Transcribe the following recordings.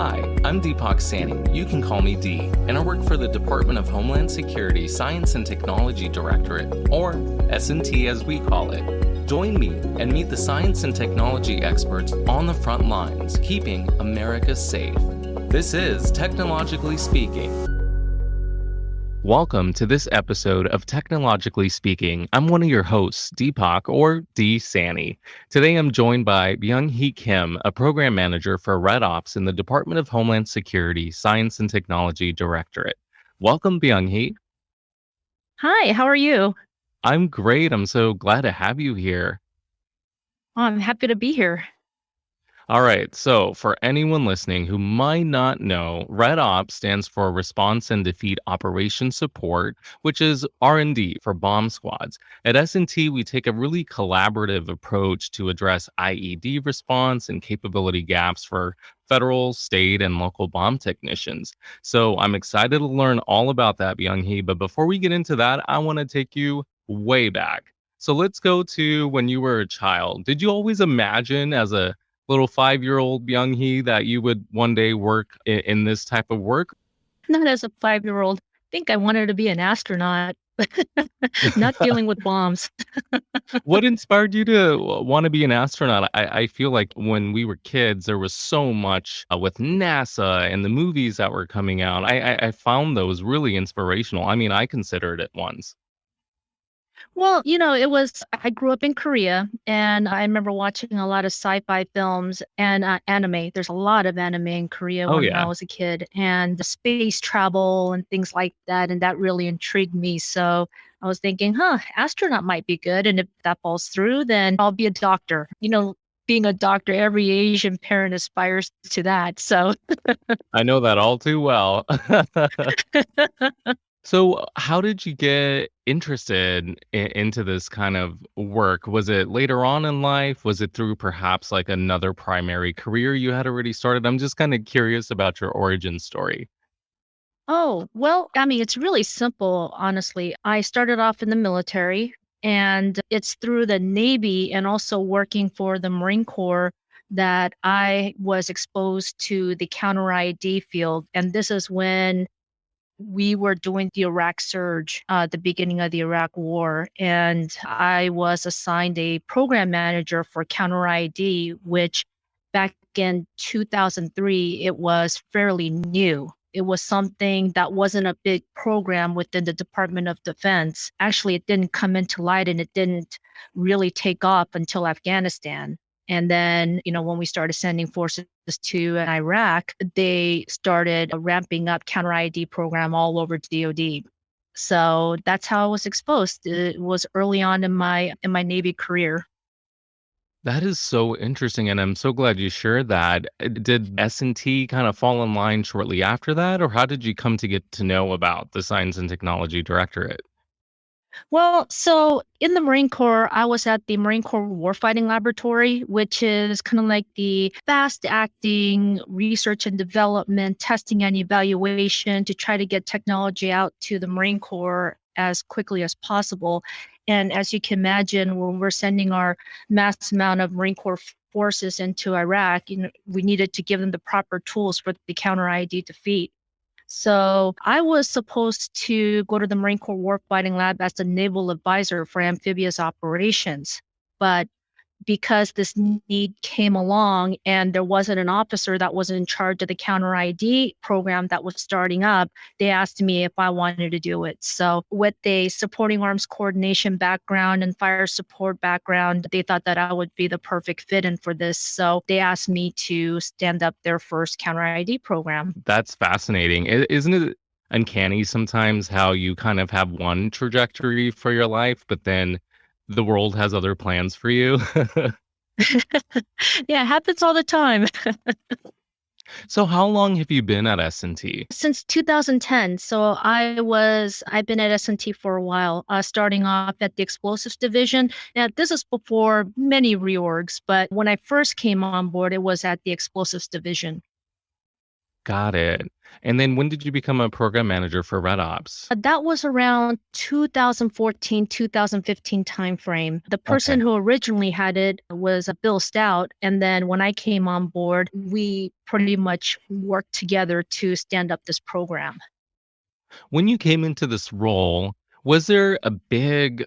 Hi, I'm Deepak Sani. You can call me D, and I work for the Department of Homeland Security Science and Technology Directorate, or S&T as we call it. Join me and meet the science and technology experts on the front lines, keeping America safe. This is Technologically Speaking. Welcome to this episode of Technologically Speaking. I'm one of your hosts, Deepak, or D. Sani. Today I'm joined by Byung Hee Kim, a program manager for Red Ops in the Department of Homeland Security Science and Technology Directorate. Welcome, Byung Hee. Hi, how are you? I'm great. I'm so glad to have you here. Oh, I'm happy to be here. All right, so for anyone listening who might not know, Red Ops stands for Response and Defeat Operation Support, which is R&D for bomb squads. At S&T, we take a really collaborative approach to address IED response and capability gaps for federal, state, and local bomb technicians. So I'm excited to learn all about that, Byung Hee, but before we get into that, I want to take you way back. So let's go to when you were a child. Did you always imagine as a little 5-year-old Byung Hee that you would one day work in this type of work? Not as a 5-year-old. I think I wanted to be an astronaut, not dealing with bombs. What inspired you to want to be an astronaut? I feel like when we were kids, there was so much with NASA and the movies that were coming out. I found those really inspirational. I mean, I considered it once. Well, I grew up in Korea and I remember watching a lot of sci-fi films and anime. There's a lot of anime in Korea Oh, when I yeah. was a kid, and the space travel and things like that. And that really intrigued me. So I was thinking, astronaut might be good. And if that falls through, then I'll be a doctor. Being a doctor, every Asian parent aspires to that. So I know that all too well. So, how did you get interested into this kind of work? Was it later on in life? Was it through perhaps like another primary career you had already started? I'm just kind of curious about your origin story. Oh, well, I mean, it's really simple, honestly. I started off in the military, and it's through the Navy and also working for the Marine Corps that I was exposed to the counter-IED field. And this is when we were doing the Iraq surge, the beginning of the Iraq war. And I was assigned a program manager for counter-IED, which back in 2003, it was fairly new. It was something that wasn't a big program within the Department of Defense. Actually, it didn't come into light and it didn't really take off until Afghanistan. And then, when we started sending forces to Iraq, they started ramping up counter-IED program all over DoD. So that's how I was exposed. It was early on in my Navy career. That is so interesting, and I'm so glad you shared that. Did S&T kind of fall in line shortly after that, or how did you come to get to know about the Science and Technology Directorate? Well, so in the Marine Corps, I was at the Marine Corps Warfighting Laboratory, which is kind of like the fast acting research and development, testing and evaluation to try to get technology out to the Marine Corps as quickly as possible. And as you can imagine, when we're sending our mass amount of Marine Corps forces into Iraq, we needed to give them the proper tools for the counter-IED defeat. So I was supposed to go to the Marine Corps Warfighting Lab as the naval advisor for amphibious operations. But because this need came along and there wasn't an officer that was in charge of the counter-IED program that was starting up, they asked me if I wanted to do it. So with a supporting arms coordination background and fire support background, they thought that I would be the perfect fit in for this. So they asked me to stand up their first counter-IED program. That's fascinating. Isn't it uncanny sometimes how you kind of have one trajectory for your life, but then the world has other plans for you? Yeah, it happens all the time. So how long have you been at S&T? Since 2010. So I've been at S&T for a while, starting off at the explosives division. Now, this is before many reorgs, but when I first came on board, it was at the explosives division. Got it. And then when did you become a program manager for Red Ops? That was around 2014, 2015 timeframe. The person Okay. who originally had it was Bill Stout. And then when I came on board, we pretty much worked together to stand up this program. When you came into this role, was there a big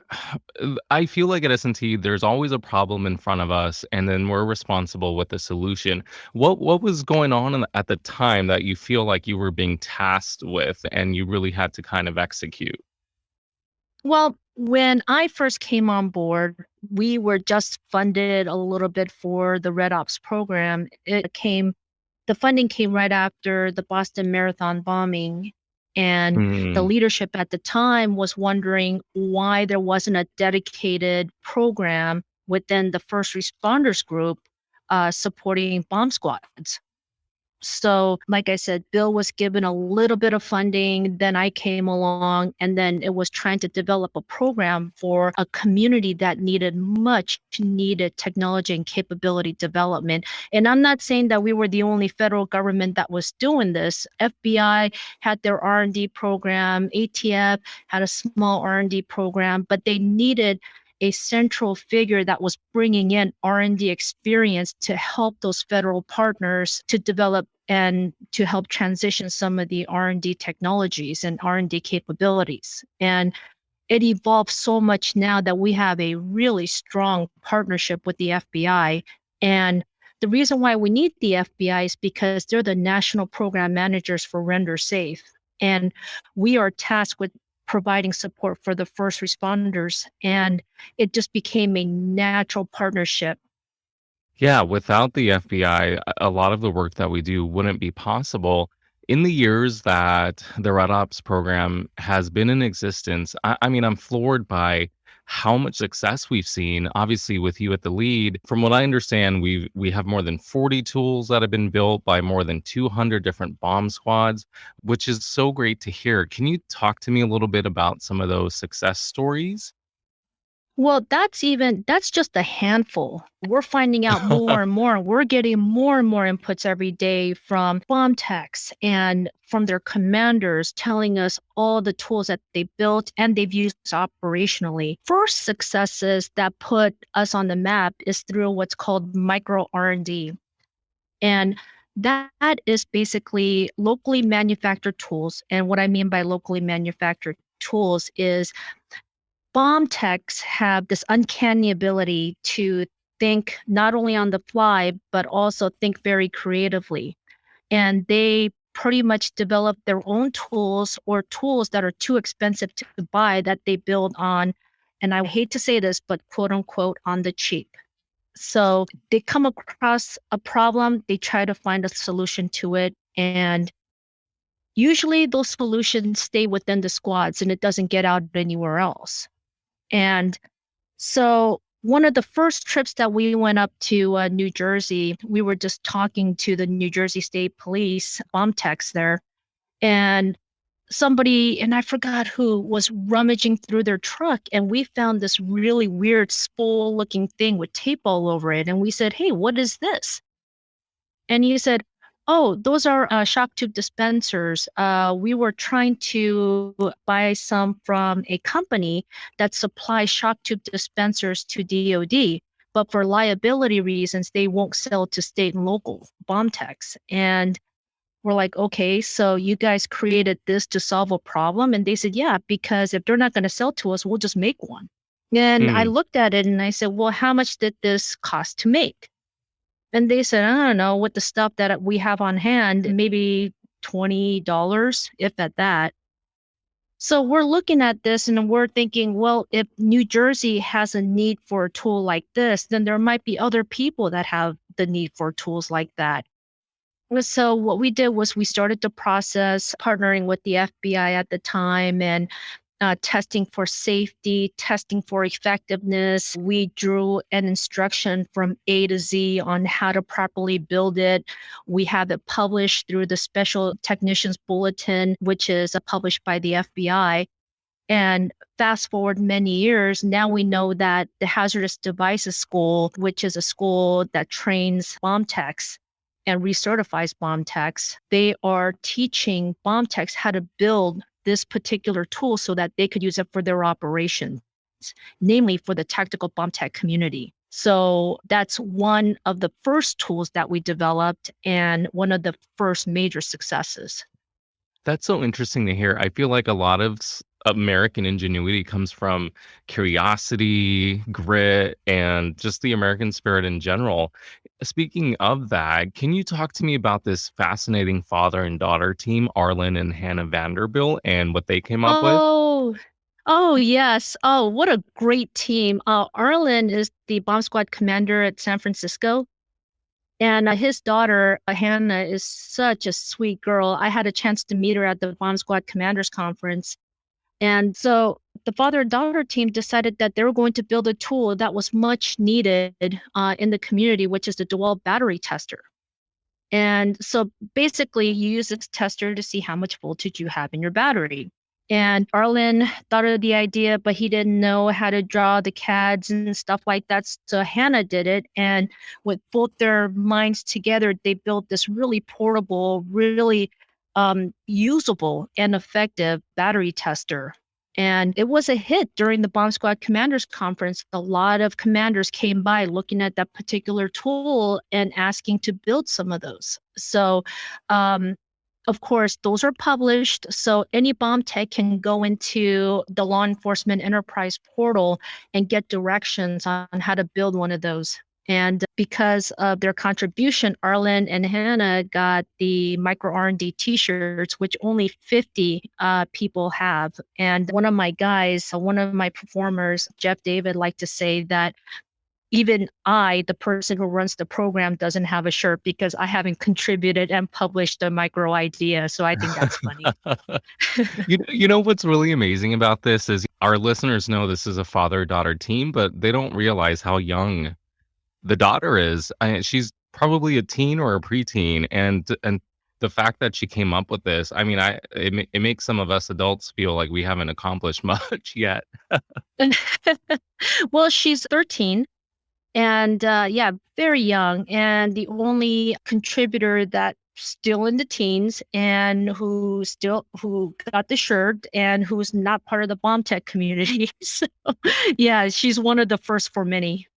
I feel like at S&T there's always a problem in front of us and then we're responsible with the solution. What was going on at the time that you feel like you were being tasked with and you really had to kind of execute? Well, when I first came on board, we were just funded a little bit for the Red Ops program. The funding came right after the Boston Marathon bombing. And the Mm. leadership at the time was wondering why there wasn't a dedicated program within the first responders group supporting bomb squads. So, like I said, Bill was given a little bit of funding. Then I came along, and then it was trying to develop a program for a community that needed much needed technology and capability development. And I'm not saying that we were the only federal government that was doing this. FBI had their R&D program, ATF had a small R&D program, but they needed a central figure that was bringing in R&D experience to help those federal partners to develop and to help transition some of the R&D technologies and R&D capabilities. And it evolved so much now that we have a really strong partnership with the FBI. And the reason why we need the FBI is because they're the national program managers for Render Safe. And we are tasked with providing support for the first responders. And it just became a natural partnership. Yeah, without the FBI, a lot of the work that we do wouldn't be possible. In the years that the Red Ops program has been in existence, I mean, I'm floored by how much success we've seen. Obviously, with you at the lead, from what I understand, we have more than 40 tools that have been built by more than 200 different bomb squads, which is so great to hear. Can you talk to me a little bit about some of those success stories? Well, that's just a handful. We're finding out more and more. We're getting more and more inputs every day from bomb techs and from their commanders telling us all the tools that they built and they've used operationally. First successes that put us on the map is through what's called micro R&D. And that is basically locally manufactured tools. And what I mean by locally manufactured tools is bomb techs have this uncanny ability to think not only on the fly, but also think very creatively. And they pretty much develop their own tools or tools that are too expensive to buy that they build on, and I hate to say this, but quote unquote, on the cheap. So they come across a problem, they try to find a solution to it. And usually those solutions stay within the squads and it doesn't get out anywhere else. And so one of the first trips that we went up to New Jersey, we were just talking to the New Jersey State Police bomb techs there, and somebody, and I forgot who, was rummaging through their truck, and we found this really weird spool-looking thing with tape all over it, and we said, "Hey, what is this?" And he said, "Oh, those are shock tube dispensers. We were trying to buy some from a company that supplies shock tube dispensers to DoD, but for liability reasons, they won't sell to state and local bomb techs." And we're like, "Okay, so you guys created this to solve a problem?" And they said, "Yeah, because if they're not going to sell to us, we'll just make one." And I Hmm. looked at it and I said, "Well, how much did this cost to make?" And they said, "I don't know, with the stuff that we have on hand, maybe $20, if at that." So we're looking at this and we're thinking, well, if New Jersey has a need for a tool like this, then there might be other people that have the need for tools like that. So what we did was we started the process partnering with the FBI at the time and testing for safety, testing for effectiveness. We drew an instruction from A to Z on how to properly build it. We have it published through the Special Technicians Bulletin, which is published by the FBI. And fast forward many years, now we know that the Hazardous Devices School, which is a school that trains bomb techs, and recertifies bomb techs. They are teaching bomb techs how to build this particular tool so that they could use it for their operations, namely for the tactical bomb tech community. So that's one of the first tools that we developed and one of the first major successes. That's so interesting to hear. I feel like a lot of American ingenuity comes from curiosity, grit, and just the American spirit in general. Speaking of that, can you talk to me about this fascinating father and daughter team, Arlen and Hannah Vanderbilt, and what they came up with? Oh, oh yes. Oh, what a great team. Arlen is the bomb squad commander at San Francisco. And his daughter, Hannah, is such a sweet girl. I had a chance to meet her at the Bomb Squad Commanders Conference. And so the father and daughter team decided that they were going to build a tool that was much needed in the community, which is the dual battery tester. And so basically, you use this tester to see how much voltage you have in your battery. And Arlen thought of the idea, but he didn't know how to draw the CADs and stuff like that. So Hannah did it. And with both their minds together, they built this really portable, really usable and effective battery tester. And it was a hit during the Bomb Squad Commanders Conference. A lot of commanders came by looking at that particular tool and asking to build some of those. So, of course, those are published. So any bomb tech can go into the law enforcement enterprise portal and get directions on how to build one of those. And because of their contribution, Arlen and Hannah got the micro R&D T-shirts, which only 50 people have. And one of my guys, one of my performers, Jeff David, liked to say that even I, the person who runs the program, doesn't have a shirt because I haven't contributed and published a micro idea. So I think that's funny. You know what's really amazing about this is our listeners know this is a father-daughter team, but they don't realize how young the daughter is. She's probably a teen or a preteen, and the fact that she came up with this, I mean, it makes some of us adults feel like we haven't accomplished much yet. Well, she's 13. And yeah, very young. And the only contributor that's still in the teens and who got the shirt and who's not part of the bomb tech community. So yeah, she's one of the first for many.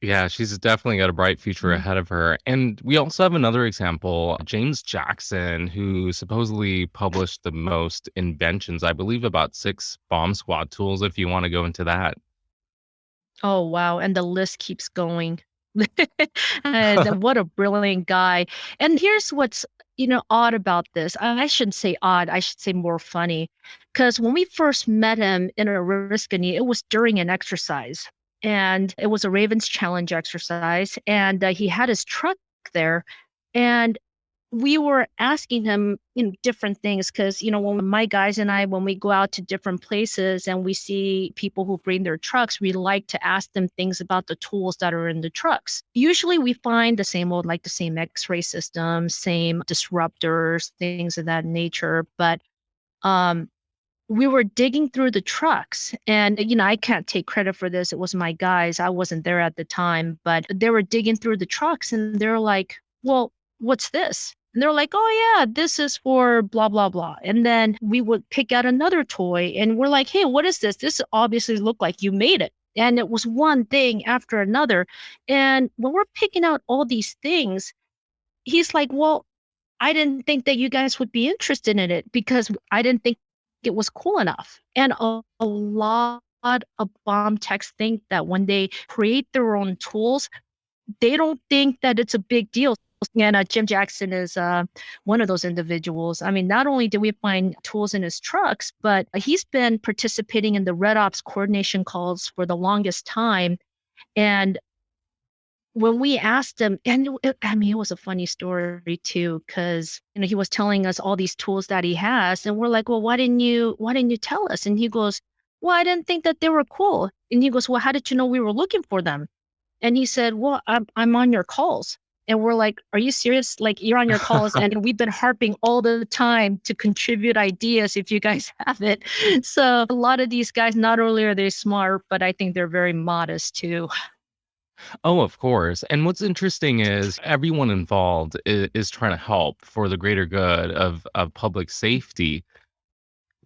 Yeah, she's definitely got a bright future Mhm. ahead of her. And we also have another example, James Jackson, who supposedly published the most inventions, I believe about 6 bomb squad tools, if you want to go into that. Oh wow, and the list keeps going. And what a brilliant guy. And here's what's, odd about this. I shouldn't say odd, I should say more funny. Because when we first met him in Oriskany, it was during an exercise. And it was a Ravens Challenge exercise. And he had his truck there. And we were asking him, different things because, when my guys and I, when we go out to different places and we see people who bring their trucks, we like to ask them things about the tools that are in the trucks. Usually we find the same old, like the same X-ray system, same disruptors, things of that nature. But um, we were digging through the trucks and, I can't take credit for this. It was my guys. I wasn't there at the time, but they were digging through the trucks and they're like, well, what's this? And they're like, oh yeah, this is for blah, blah, blah. And then we would pick out another toy and we're like, hey, what is this? This obviously looked like you made it. And it was one thing after another. And when we're picking out all these things, he's like, well, I didn't think that you guys would be interested in it because I didn't think it was cool enough. And a lot of bomb techs think that when they create their own tools, they don't think that it's a big deal. And Jim Jackson is one of those individuals. I mean, not only did we find tools in his trucks, but he's been participating in the Red Ops coordination calls for the longest time. And when we asked him, and I mean, it was a funny story too, because he was telling us all these tools that he has, and we're like, well, why didn't you tell us? And he goes, well, I didn't think that they were cool. And he goes, well, how did you know we were looking for them? And he said, well, I'm on your calls. And we're like, are you serious? Like you're on your calls, and we've been harping all the time to contribute ideas if you guys have it. So a lot of these guys, not only are they smart, but I think they're very modest too. Oh, of course. And what's interesting is everyone involved is trying to help for the greater good of public safety.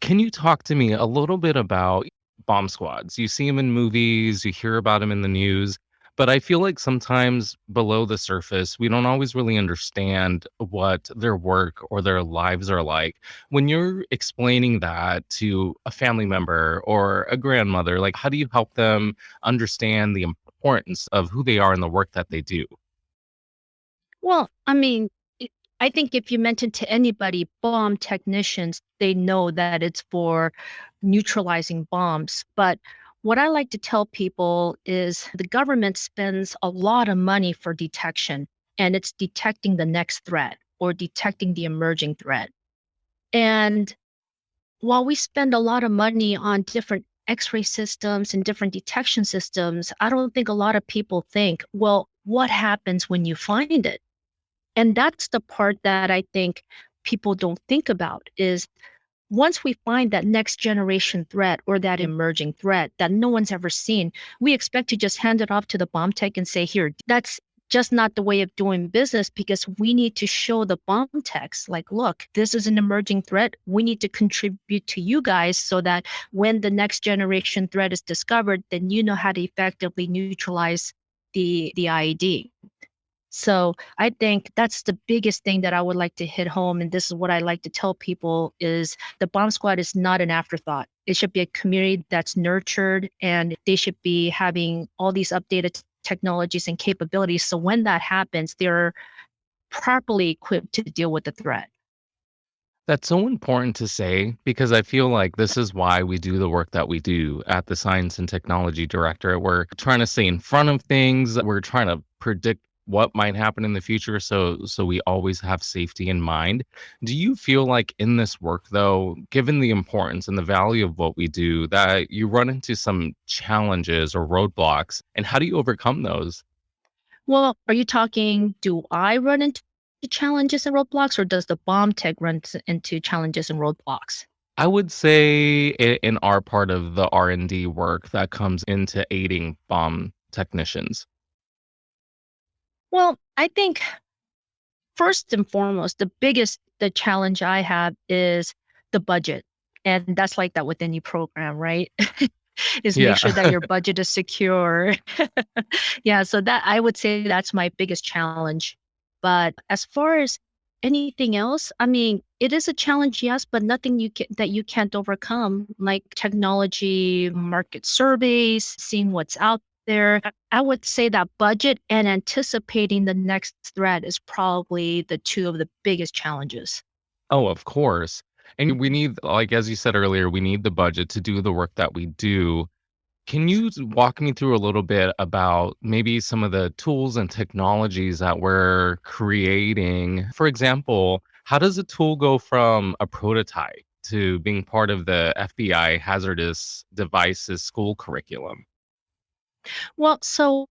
Can you talk to me a little bit about bomb squads? You see them in movies, you hear about them in the news, but I feel like sometimes below the surface, we don't always really understand what their work or their lives are like. When you're explaining that to a family member or a grandmother, like how do you help them understand the importance of who they are and the work that they do? Well, I I think if you mention to anybody bomb technicians, they know that it's for neutralizing bombs. But what I like to tell people is the government spends a lot of money for detection, and it's detecting the next threat or detecting the emerging threat. And while we spend a lot of money on different X-ray systems and different detection systems, I don't think a lot of people think, well, what happens when you find it? And that's the part that I think people don't think about is once we find that next generation threat or that emerging threat that no one's ever seen, we expect to just hand it off to the bomb tech and say, here, that's just not the way of doing business because we need to show the bomb techs like, look, this is an emerging threat. We need to contribute to you guys so that when the next generation threat is discovered, then you know how to effectively neutralize the IED. So I think that's the biggest thing that I would like to hit home. And this is what I like to tell people is the bomb squad is not an afterthought. It should be a community that's nurtured and they should be having all these updated technologies and capabilities. So when that happens, they're properly equipped to deal with the threat. That's so important to say because I feel like this is why we do the work that we do at the Science and Technology Directorate. We're trying to stay in front of things. We're trying to predict what might happen in the future so we always have safety in mind. Do you feel like in this work though, given the importance and the value of what we do, that you run into some challenges or roadblocks and how do you overcome those? Well, are you talking, do I run into challenges and roadblocks or does the bomb tech into challenges and roadblocks? I would say in our part of the R&D work that comes into aiding bomb technicians. Well, I think first and foremost, the challenge I have is the budget. And that's like that with any program, right? Is make Yeah. sure that your budget is secure. Yeah, so that I would say that's my biggest challenge. But as far as anything else, it is a challenge, yes, but nothing that you can't overcome, like technology, market surveys, seeing what's out there. I would say that budget and anticipating the next threat is probably the two of the biggest challenges. Oh, of course. And we need, like, as you said earlier, we need the budget to do the work that we do. Can you walk me through a little bit about maybe some of the tools and technologies that we're creating? For example, how does a tool go from a prototype to being part of the FBI hazardous devices school curriculum? Well, so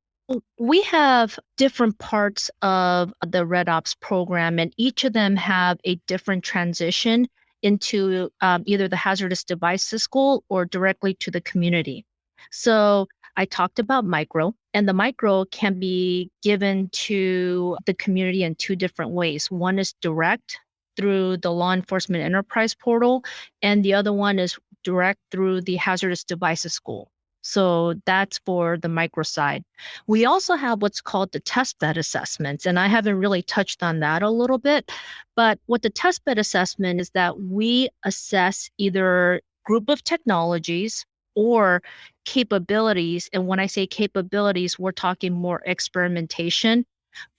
we have different parts of the Red Ops program, and each of them have a different transition into either the hazardous devices school or directly to the community. So I talked about micro, and the micro can be given to the community in two different ways. One is direct through the law enforcement enterprise portal, and the other one is direct through the hazardous devices school. So that's for the micro side. We also have what's called the test bed assessments, and I haven't really touched on that a little bit. But what the test bed assessment is that we assess either group of technologies or capabilities. And when I say capabilities, we're talking more experimentation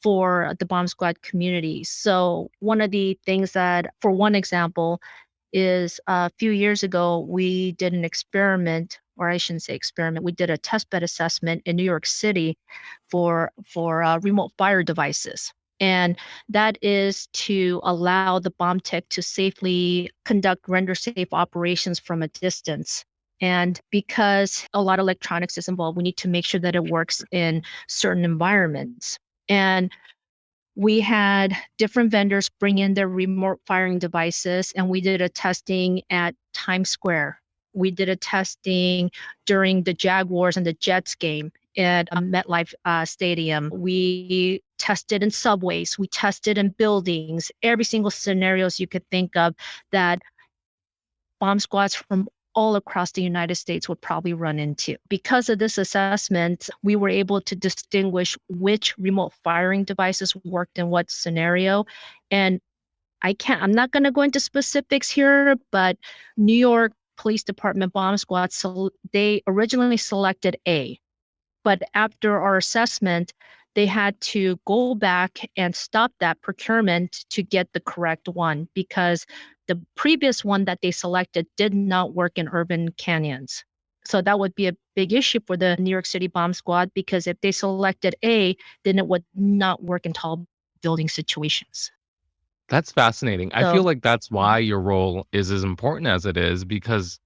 for the bomb squad community. So one of the things that, for one example, is a few years ago, we did an experiment, or I shouldn't say experiment, we did a test bed assessment in New York City for remote fire devices. And that is to allow the bomb tech to safely conduct render safe operations from a distance. And because a lot of electronics is involved, we need to make sure that it works in certain environments. And we had different vendors bring in their remote firing devices, and we did a testing at Times Square. We did a testing during the Jaguars and the Jets game. at MetLife Stadium. We tested in subways. We tested in buildings. Every single scenarios you could think of that bomb squads from all across the United States would probably run into. Because of this assessment, we were able to distinguish which remote firing devices worked in what scenario. And I'm not going to go into specifics here, but New York Police Department bomb squad, so they originally selected A, but after our assessment, they had to go back and stop that procurement to get the correct one because the previous one that they selected did not work in urban canyons. So that would be a big issue for the New York City bomb squad because if they selected A, then it would not work in tall building situations. That's fascinating. I feel So, like that's mhm, why your role is as important as it is because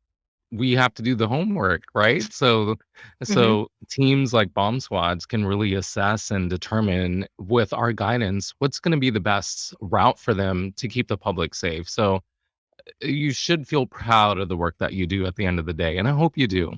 we have to do the homework, right? So mhm. teams like bomb squads can really assess and determine with our guidance what's going to be the best route for them to keep the public safe. So you should feel proud of the work that you do at the end of the day, and I hope you do.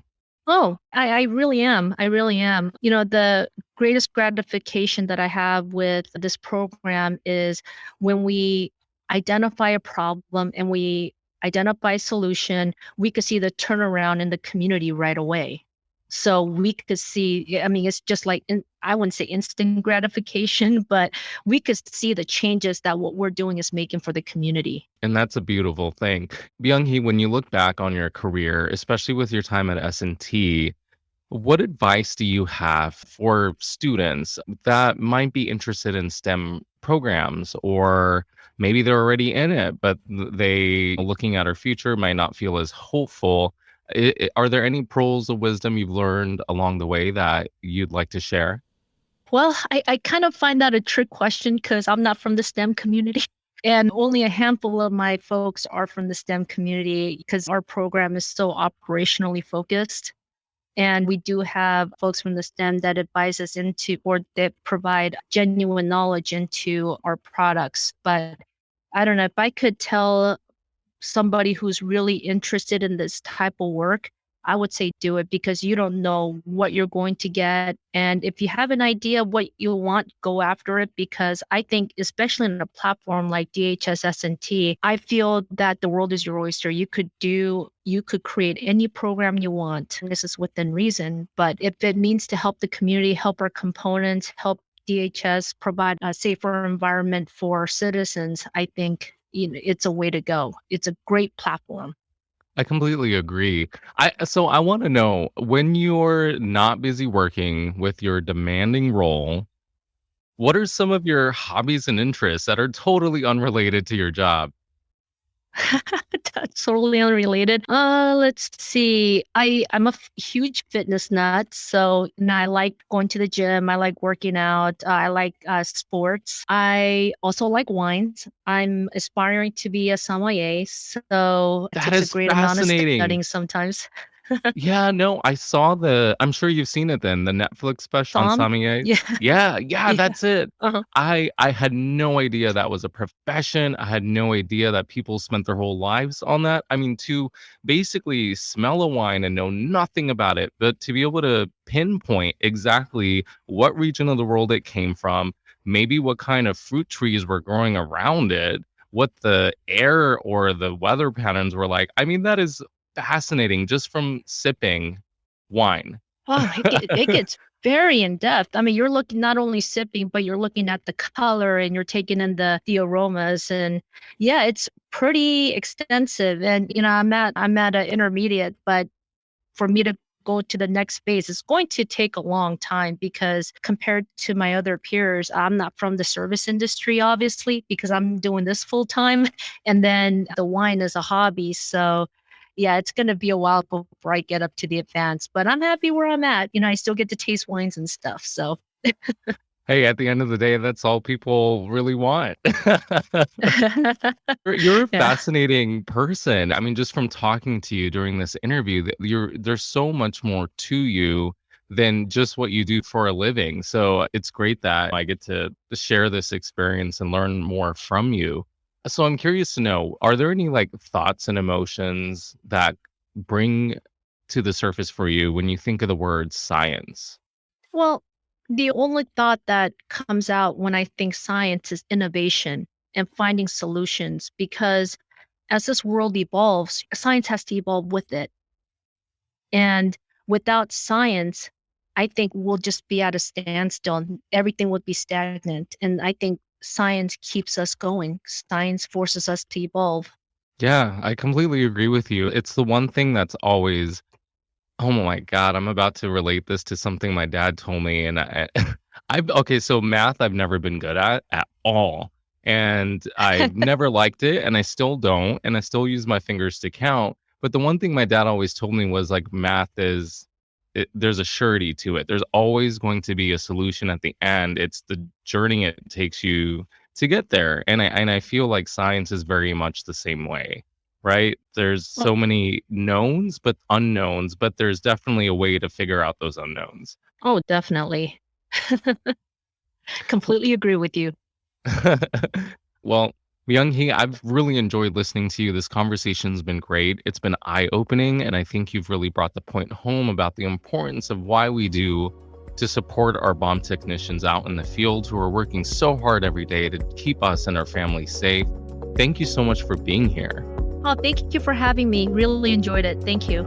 Oh, I really am. I really am. The greatest gratification that I have with this program is when we identify a problem and we identify a solution, we could see the turnaround in the community right away. So we could see, yeah, I mean, it's just like, I wouldn't say instant gratification, but we could see the changes that what we're doing is making for the community. And that's a beautiful thing. Byung Hee, when you look back on your career, especially with your time at S&T, what advice do you have for students that might be interested in STEM programs or maybe they're already in it, but they looking at our future might not feel as hopeful? Are there any pearls of wisdom you've learned along the way that you'd like to share? Well, I kind of find that a trick question because I'm not from the STEM community. And only a handful of my folks are from the STEM community because our program is so operationally focused. And we do have folks from the STEM that advise us into or that provide genuine knowledge into our products. But I don't know if I could tell somebody who's really interested in this type of work, I would say do it because you don't know what you're going to get. And if you have an idea of what you want, go after it because I think, especially in a platform like DHS S&T, I feel that the world is your oyster. You could create any program you want. This is within reason. But if it means to help the community, help our components, help DHS provide a safer environment for citizens, I think it's a way to go. It's a great platform. I completely agree. I want to know when you're not busy working with your demanding role, what are some of your hobbies and interests that are totally unrelated to your job? That's totally unrelated. Let's see. I'm a huge fitness nut, so I like going to the gym. I like working out. I like sports. I also like wines. I'm aspiring to be a sommelier, so it That takes a is great amount of fascinating. studying sometimes. Yeah, no, I saw I'm sure you've seen it then, the Netflix special on Some, sommeliers? yeah, Yeah, yeah, yeah. that's it. Uh-huh. I had no idea that was a profession. I had no idea that people spent their whole lives on that. I mean, to basically smell a wine and know nothing about it, but to be able to pinpoint exactly what region of the world it came from, maybe what kind of fruit trees were growing around it, what the air or the weather patterns were like. I mean, that is fascinating just from sipping wine. Oh, it gets very in depth. I mean, you're looking not only sipping, but you're looking at the color and you're taking in the aromas and yeah, it's pretty extensive. And I'm at an intermediate, but for me to go to the next phase, it's going to take a long time because compared to my other peers, I'm not from the service industry, obviously, because I'm doing this full time. And then the wine is a hobby. So yeah, it's going to be a while before I get up to the advanced, but I'm happy where I'm at. I still get to taste wines and stuff. So Hey, at the end of the day, that's all people really want. You're a yeah. fascinating person. I mean, just from talking to you during this interview, that there's so much more to you than just what you do for a living. So it's great that I get to share this experience and learn more from you. So I'm curious to know, are there any like thoughts and emotions that bring to the surface for you when you think of the word science? Well, the only thought that comes out when I think science is innovation and finding solutions because as this world evolves, science has to evolve with it. And without science, I think we'll just be at a standstill. Everything would be stagnant. And I think science keeps us going. Science forces us to evolve. Yeah, I completely agree with you. It's the one thing that's always oh my god, I'm about to relate this to something my dad told me, and I've okay, so math I've never been good at all, and I've never liked it, and I still don't, and I still use my fingers to count, but the one thing my dad always told me was, like, math is there's a surety to it. There's always going to be a solution at the end. It's the journey it takes you to get there, and I feel like science is very much the same way. Right? There's Well, so many knowns, but unknowns, but there's definitely a way to figure out those unknowns. oh, definitely. Completely agree with you. Well, Myung Hee, I've really enjoyed listening to you. This conversation's been great. It's been eye-opening, and I think you've really brought the point home about the importance of why we do to support our bomb technicians out in the field who are working so hard every day to keep us and our families safe. Thank you so much for being here. Oh, thank you for having me. Really enjoyed it. Thank you.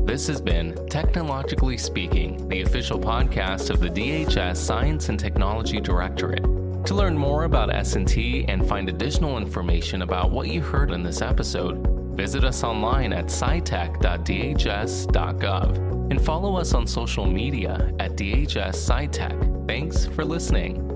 This has been Technologically Speaking, the official podcast of the DHS Science and Technology Directorate. To learn more about S&T and find additional information about what you heard in this episode, visit us online at scitech.dhs.gov and follow us on social media at DHS SciTech. Thanks for listening.